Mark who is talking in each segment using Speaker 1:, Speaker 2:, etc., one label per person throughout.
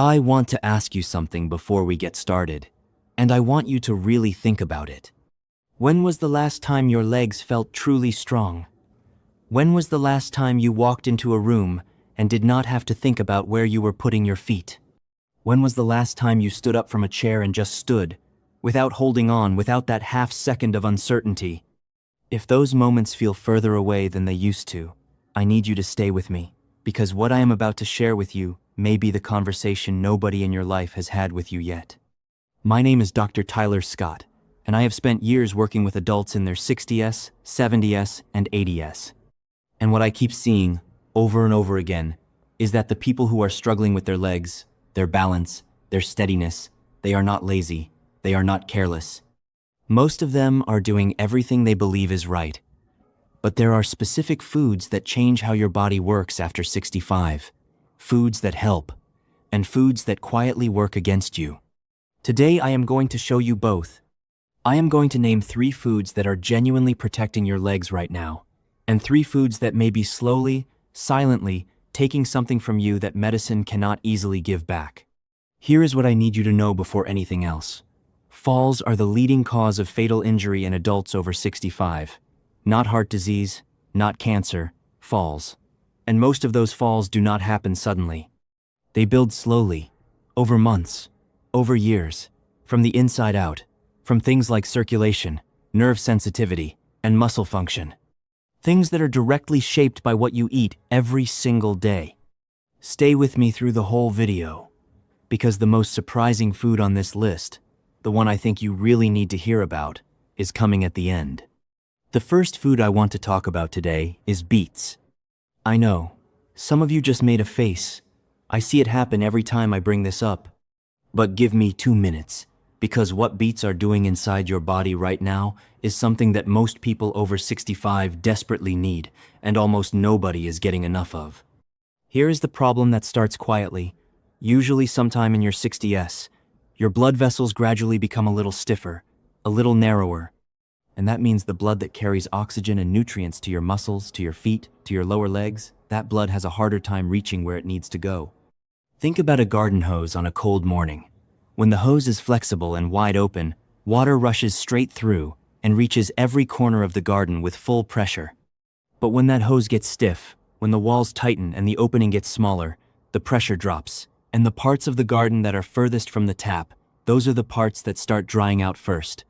Speaker 1: I want to ask you something before we get started, and I want you to really think about it. When was the last time your legs felt truly strong? When was the last time you walked into a room and did not have to think about where you were putting your feet? When was the last time you stood up from a chair and just stood, without holding on, without that half second of uncertainty? If those moments feel further away than they used to, I need you to stay with me, because what I am about to share with you may be the conversation nobody in your life has had with you yet. My name is Dr. Tyler Scott, and I have spent years working with adults in their 60s, 70s, and 80s. And what I keep seeing, over and over again, is that the people who are struggling with their legs, their balance, their steadiness, they are not lazy, they are not careless. Most of them are doing everything they believe is right. But there are specific foods that change how your body works after 65. Foods that help, and foods that quietly work against you. Today I am going to show you both. I am going to name 3 foods that are genuinely protecting your legs right now, and 3 foods that may be slowly, silently, taking something from you that medicine cannot easily give back. Here is what I need you to know before anything else. Falls are the leading cause of fatal injury in adults over 65. Not heart disease, not cancer, falls. And most of those falls do not happen suddenly. They build slowly, over months, over years, from the inside out, from things like circulation, nerve sensitivity, and muscle function. Things that are directly shaped by what you eat every single day. Stay with me through the whole video, because the most surprising food on this list, the one I think you really need to hear about, is coming at the end. The first food I want to talk about today is beets. I know, some of you just made a face. I see it happen every time I bring this up. But give me 2 minutes, because what beets are doing inside your body right now is something that most people over 65 desperately need, and almost nobody is getting enough of. Here is the problem that starts quietly, usually sometime in your 60s. Your blood vessels gradually become a little stiffer, a little narrower. And that means the blood that carries oxygen and nutrients to your muscles, to your feet, to your lower legs, that blood has a harder time reaching where it needs to go. Think about a garden hose on a cold morning. When the hose is flexible and wide open, water rushes straight through and reaches every corner of the garden with full pressure. But when that hose gets stiff, when the walls tighten and the opening gets smaller, the pressure drops, and the parts of the garden that are furthest from the tap, those are the parts that start drying out first.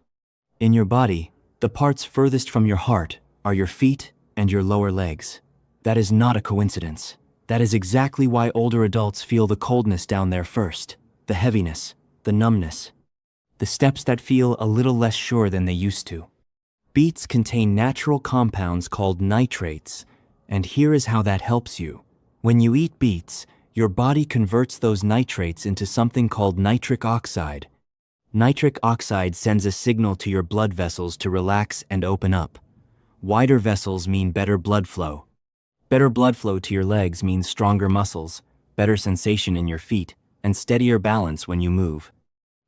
Speaker 1: In your body, the parts furthest from your heart are your feet and your lower legs. That is not a coincidence. That is exactly why older adults feel the coldness down there first, the heaviness, the numbness, the steps that feel a little less sure than they used to. Beets contain natural compounds called nitrates, and here is how that helps you. When you eat beets, your body converts those nitrates into something called nitric oxide. Nitric oxide sends a signal to your blood vessels to relax and open up. Wider vessels mean better blood flow. Better blood flow to your legs means stronger muscles, better sensation in your feet, and steadier balance when you move.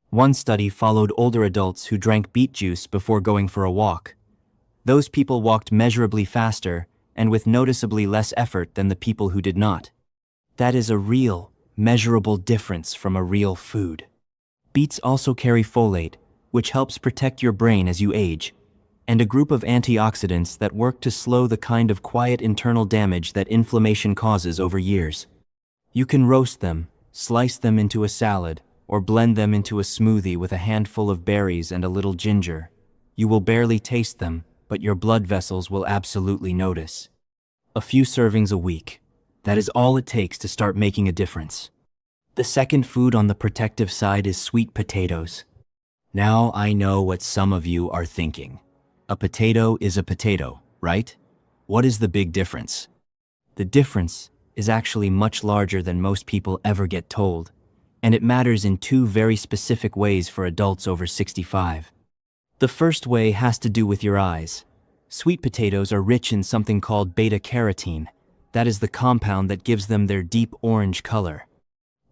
Speaker 1: One study followed older adults who drank beet juice before going for a walk. Those people walked measurably faster and with noticeably less effort than the people who did not. That is a real, measurable difference from a real food. Beets also carry folate, which helps protect your brain as you age, and a group of antioxidants that work to slow the kind of quiet internal damage that inflammation causes over years. You can roast them, slice them into a salad, or blend them into a smoothie with a handful of berries and a little ginger. You will barely taste them, but your blood vessels will absolutely notice. A few servings a week. That is all it takes to start making a difference. The second food on the protective side is sweet potatoes. Now I know what some of you are thinking. A potato is a potato, right? What is the big difference? The difference is actually much larger than most people ever get told, and it matters in 2 very specific ways for adults over 65. The first way has to do with your eyes. Sweet potatoes are rich in something called beta-carotene. That is the compound that gives them their deep orange color.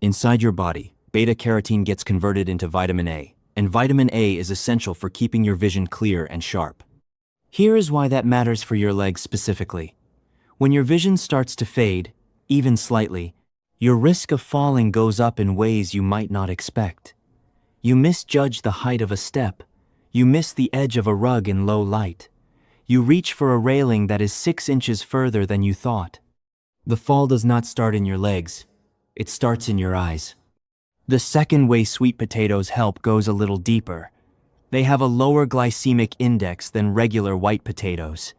Speaker 1: Inside your body, beta-carotene gets converted into vitamin A, and vitamin A is essential for keeping your vision clear and sharp. Here is why that matters for your legs specifically. When your vision starts to fade, even slightly, Your risk of falling goes up in ways you might not expect. You misjudge the height of a step. You miss the edge of a rug in low light. You reach for a railing that is 6 inches further than you thought. The fall does not start in your legs. It starts in your eyes. The second way sweet potatoes help goes a little deeper. They have a lower glycemic index than regular white potatoes.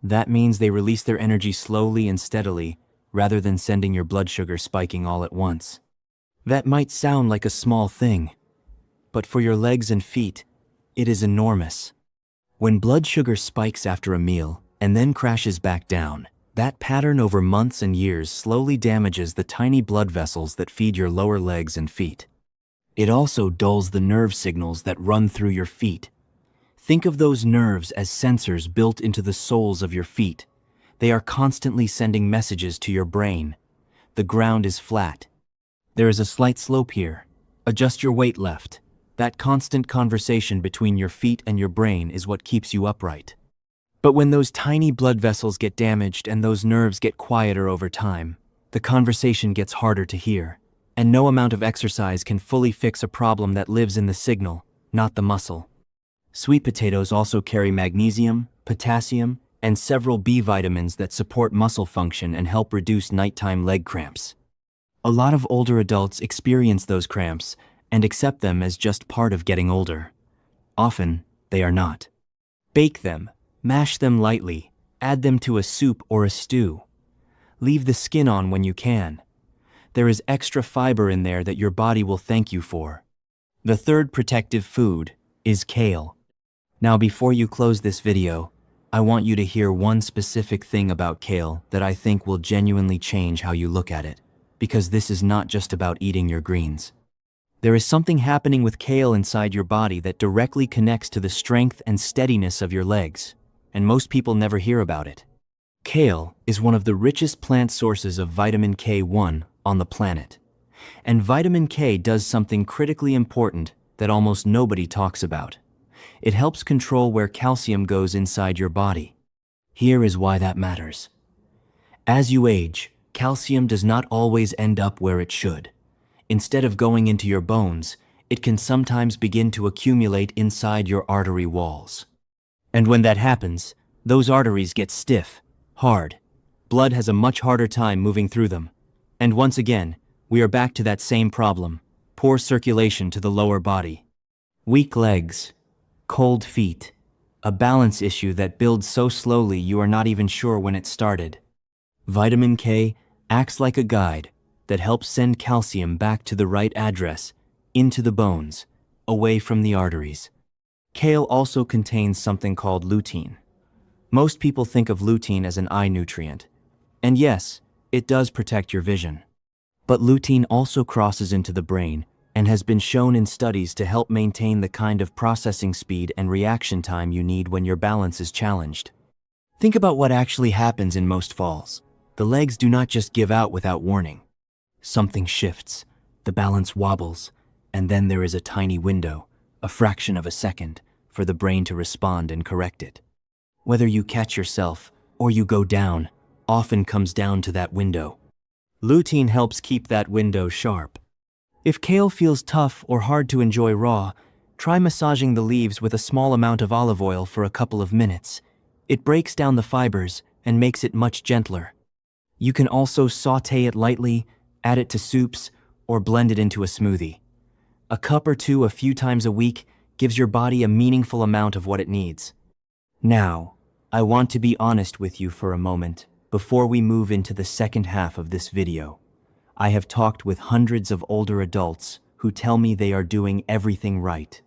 Speaker 1: That means they release their energy slowly and steadily, rather than sending your blood sugar spiking all at once. That might sound like a small thing, but for your legs and feet, it is enormous. When blood sugar spikes after a meal and then crashes back down, that pattern over months and years slowly damages the tiny blood vessels that feed your lower legs and feet. It also dulls the nerve signals that run through your feet. Think of those nerves as sensors built into the soles of your feet. They are constantly sending messages to your brain. The ground is flat. There is a slight slope here. Adjust your weight left. That constant conversation between your feet and your brain is what keeps you upright. But when those tiny blood vessels get damaged and those nerves get quieter over time, the conversation gets harder to hear. And no amount of exercise can fully fix a problem that lives in the signal, not the muscle. Sweet potatoes also carry magnesium, potassium, and several B vitamins that support muscle function and help reduce nighttime leg cramps. A lot of older adults experience those cramps and accept them as just part of getting older. Often, they are not. Bake them, mash them lightly, add them to a soup or a stew. Leave the skin on when you can. There is extra fiber in there that your body will thank you for. The third protective food is kale. Now, before you close this video, I want you to hear one specific thing about kale that I think will genuinely change how you look at it, because this is not just about eating your greens. There is something happening with kale inside your body that directly connects to the strength and steadiness of your legs, and most people never hear about it. Kale is one of the richest plant sources of vitamin K1 on the planet. And vitamin K does something critically important that almost nobody talks about. It helps control where calcium goes inside your body. Here is why that matters. As you age, calcium does not always end up where it should. Instead of going into your bones, it can sometimes begin to accumulate inside your artery walls. And when that happens, those arteries get stiff, hard. Blood has a much harder time moving through them. And once again, we are back to that same problem: poor circulation to the lower body. Weak legs, cold feet, a balance issue that builds so slowly you are not even sure when it started. Vitamin K acts like a guide that helps send calcium back to the right address, into the bones, away from the arteries. Kale also contains something called lutein. Most people think of lutein as an eye nutrient. And yes, it does protect your vision. But lutein also crosses into the brain and has been shown in studies to help maintain the kind of processing speed and reaction time you need when your balance is challenged. Think about what actually happens in most falls. The legs do not just give out without warning. Something shifts, the balance wobbles, and then there is a tiny window, a fraction of a second, for the brain to respond and correct it. Whether you catch yourself or you go down, often comes down to that window. Lutein helps keep that window sharp. If kale feels tough or hard to enjoy raw, try massaging the leaves with a small amount of olive oil for a couple of minutes. It breaks down the fibers and makes it much gentler. You can also sauté it lightly, add it to soups, or blend it into a smoothie. A cup or two a few times a week gives your body a meaningful amount of what it needs. Now, I want to be honest with you for a moment before we move into the second half of this video. I have talked with hundreds of older adults who tell me they are doing everything right.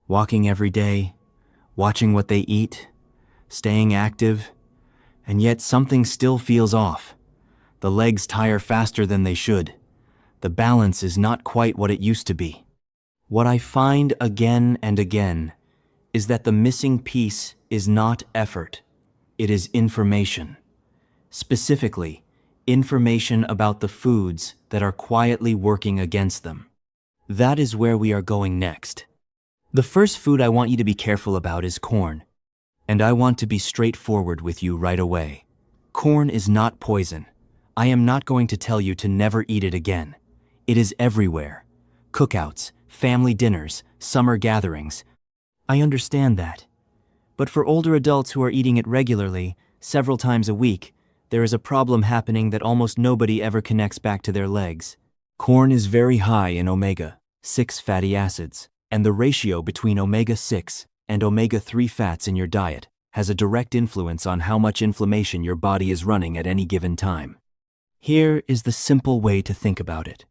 Speaker 1: Walking every day, watching what they eat, staying active, and yet something still feels off. The legs tire faster than they should. The balance is not quite what it used to be. What I find again and again is that the missing piece is not effort, it is information. Specifically, information about the foods that are quietly working against them. That is where we are going next. The first food I want you to be careful about is corn. And I want to be straightforward with you right away. Corn is not poison. I am not going to tell you to never eat it again. It is everywhere. Cookouts, family dinners, summer gatherings. I understand that. But for older adults who are eating it regularly, several times a week, there is a problem happening that almost nobody ever connects back to their legs. Corn is very high in omega-6 fatty acids, and the ratio between omega-6 and omega-3 fats in your diet has a direct influence on how much inflammation your body is running at any given time. Here is the simple way to think about it.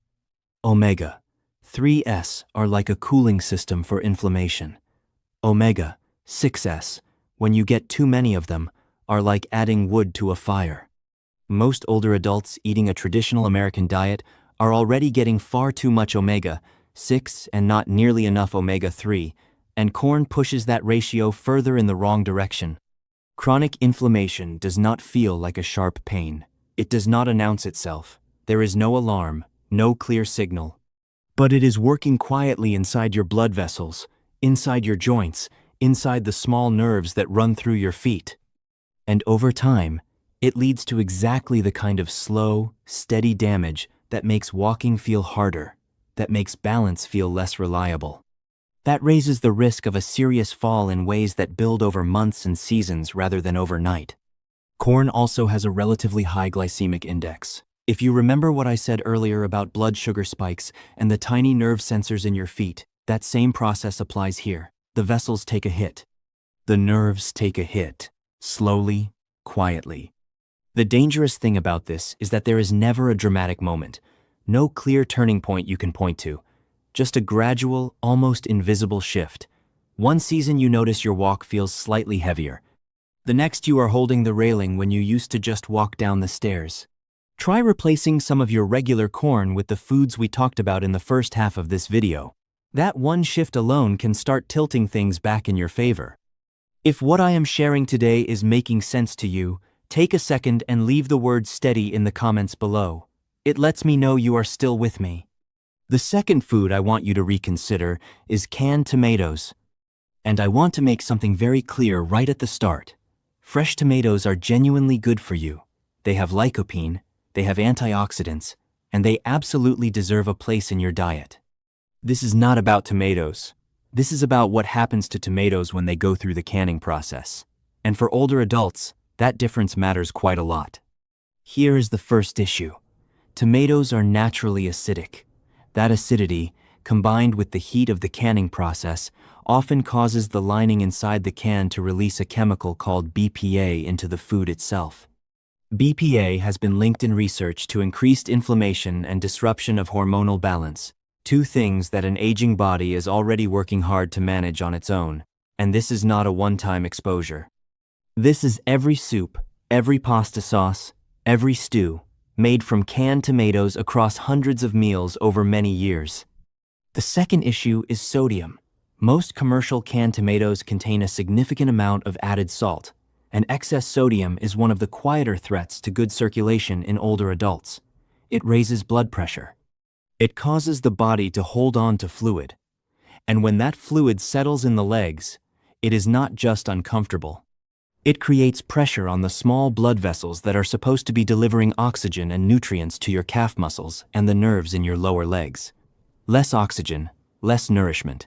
Speaker 1: Omega-3s are like a cooling system for inflammation. Omega-6s, when you get too many of them, are like adding wood to a fire. Most older adults eating a traditional American diet are already getting far too much omega-6 and not nearly enough omega-3, and corn pushes that ratio further in the wrong direction. Chronic inflammation does not feel like a sharp pain. It does not announce itself. There is no alarm, no clear signal. But it is working quietly inside your blood vessels, inside your joints, inside the small nerves that run through your feet. And over time, it leads to exactly the kind of slow, steady damage that makes walking feel harder, that makes balance feel less reliable. That raises the risk of a serious fall in ways that build over months and seasons rather than overnight. Corn also has a relatively high glycemic index. If you remember what I said earlier about blood sugar spikes and the tiny nerve sensors in your feet, that same process applies here. The vessels take a hit. The nerves take a hit, slowly, quietly. The dangerous thing about this is that there is never a dramatic moment, no clear turning point you can point to, just a gradual, almost invisible shift. One season you notice your walk feels slightly heavier. The next you are holding the railing when you used to just walk down the stairs. Try replacing some of your regular corn with the foods we talked about in the first half of this video. That one shift alone can start tilting things back in your favor. If what I am sharing today is making sense to you, take a second and leave the word steady in the comments below. It lets me know you are still with me. The second food I want you to reconsider is canned tomatoes. And I want to make something very clear right at the start. Fresh tomatoes are genuinely good for you. They have lycopene, they have antioxidants, and they absolutely deserve a place in your diet. This is not about tomatoes. This is about what happens to tomatoes when they go through the canning process. And for older adults, that difference matters quite a lot. Here is the first issue. Tomatoes are naturally acidic. That acidity, combined with the heat of the canning process, often causes the lining inside the can to release a chemical called BPA into the food itself. BPA has been linked in research to increased inflammation and disruption of hormonal balance, two things that an aging body is already working hard to manage on its own, and this is not a one-time exposure. This is every soup, every pasta sauce, every stew, made from canned tomatoes across hundreds of meals over many years. The second issue is sodium. Most commercial canned tomatoes contain a significant amount of added salt, and excess sodium is one of the quieter threats to good circulation in older adults. It raises blood pressure. It causes the body to hold on to fluid, and when that fluid settles in the legs, it is not just uncomfortable. It creates pressure on the small blood vessels that are supposed to be delivering oxygen and nutrients to your calf muscles and the nerves in your lower legs. Less oxygen, less nourishment.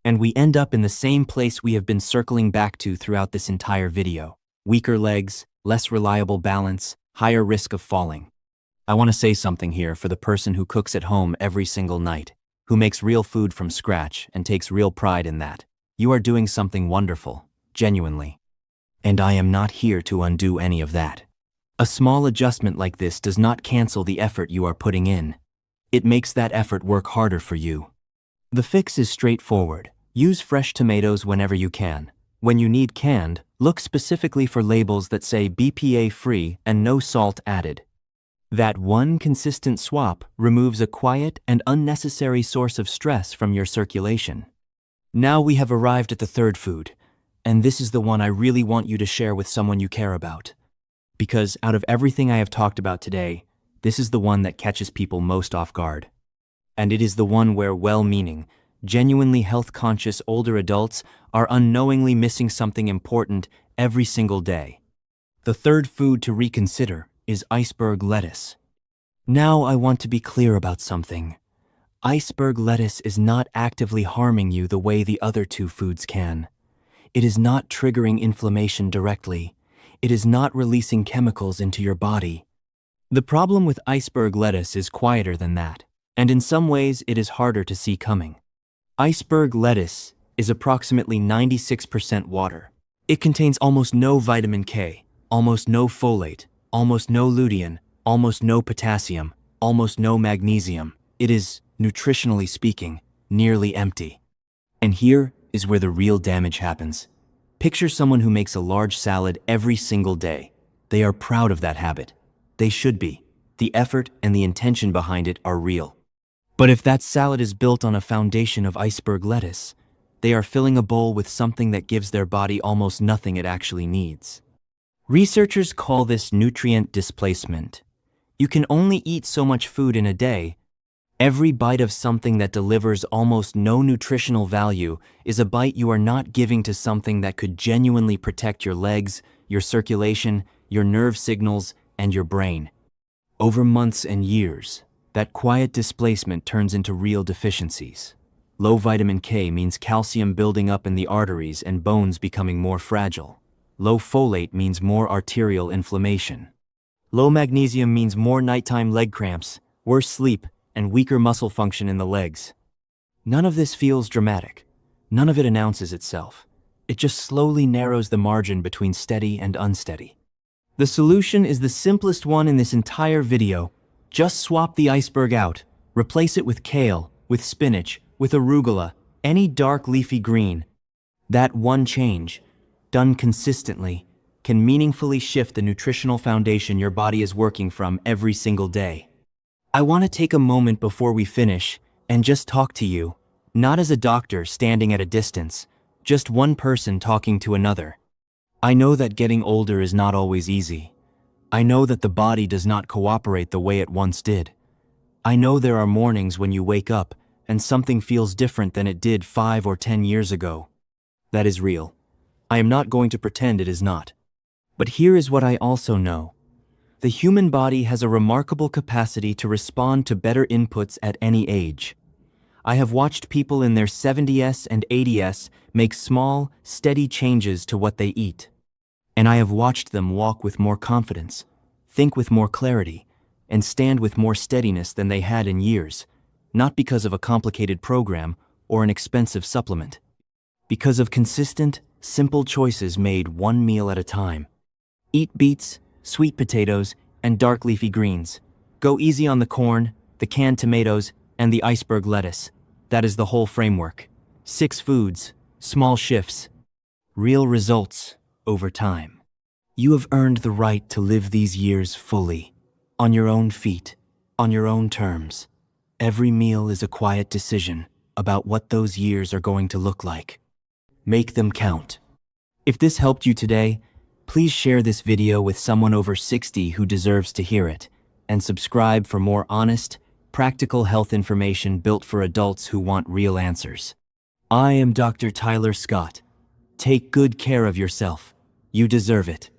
Speaker 1: And we end up in the same place we have been circling back to throughout this entire video. Weaker legs, less reliable balance, higher risk of falling. I want to say something here for the person who cooks at home every single night, who makes real food from scratch and takes real pride in that. You are doing something wonderful, genuinely. And I am not here to undo any of that. A small adjustment like this does not cancel the effort you are putting in. It makes that effort work harder for you. The fix is straightforward. Use fresh tomatoes whenever you can. When you need canned, look specifically for labels that say BPA-free and no salt added. That one consistent swap removes a quiet and unnecessary source of stress from your circulation. Now we have arrived at the third food, and this is the one I really want you to share with someone you care about. Because out of everything I have talked about today, this is the one that catches people most off guard. And it is the one where well-meaning, genuinely health-conscious older adults are unknowingly missing something important every single day. The third food to reconsider is iceberg lettuce. Now I want to be clear about something. Iceberg lettuce is not actively harming you the way the other two foods can. It is not triggering inflammation directly. It is not releasing chemicals into your body. The problem with iceberg lettuce is quieter than that, and in some ways it is harder to see coming. Iceberg lettuce is approximately 96% water. It contains almost no vitamin K, almost no folate, almost no lutein, almost no potassium, almost no magnesium. It is, nutritionally speaking, nearly empty. And here is where the real damage happens. Picture someone who makes a large salad every single day. They are proud of that habit. They should be. The effort and the intention behind it are real. But if that salad is built on a foundation of iceberg lettuce, they are filling a bowl with something that gives their body almost nothing it actually needs. Researchers call this nutrient displacement. You can only eat so much food in a day. Every bite of something that delivers almost no nutritional value is a bite you are not giving to something that could genuinely protect your legs, your circulation, your nerve signals, and your brain. Over months and years, that quiet displacement turns into real deficiencies. Low vitamin K means calcium building up in the arteries and bones becoming more fragile. Low folate means more arterial inflammation. Low magnesium means more nighttime leg cramps, worse sleep, and weaker muscle function in the legs. None of this feels dramatic. None of it announces itself. It just slowly narrows the margin between steady and unsteady. The solution is the simplest one in this entire video. Just swap the iceberg out. Replace it with kale, with spinach, with arugula, any dark leafy green. That one change, done consistently, can meaningfully shift the nutritional foundation your body is working from every single day. I want to take a moment before we finish and just talk to you, not as a doctor standing at a distance, just one person talking to another. I know that getting older is not always easy. I know that the body does not cooperate the way it once did. I know there are mornings when you wake up and something feels different than it did 5 or 10 years ago. That is real. I am not going to pretend it is not. But here is what I also know. The human body has a remarkable capacity to respond to better inputs at any age. I have watched people in their 70s and 80s make small, steady changes to what they eat. And I have watched them walk with more confidence, think with more clarity, and stand with more steadiness than they had in years, not because of a complicated program or an expensive supplement. Because of consistent, simple choices made one meal at a time. Eat beets, sweet potatoes, and dark leafy greens. Go easy on the corn, the canned tomatoes, and the iceberg lettuce. That is the whole framework. 6 foods, small shifts, real results over time. You have earned the right to live these years fully, on your own feet, on your own terms. Every meal is a quiet decision about what those years are going to look like. Make them count. If this helped you today, please share this video with someone over 60 who deserves to hear it, and subscribe for more honest, practical health information built for adults who want real answers. I am Dr. Tyler Scott. Take good care of yourself. You deserve it.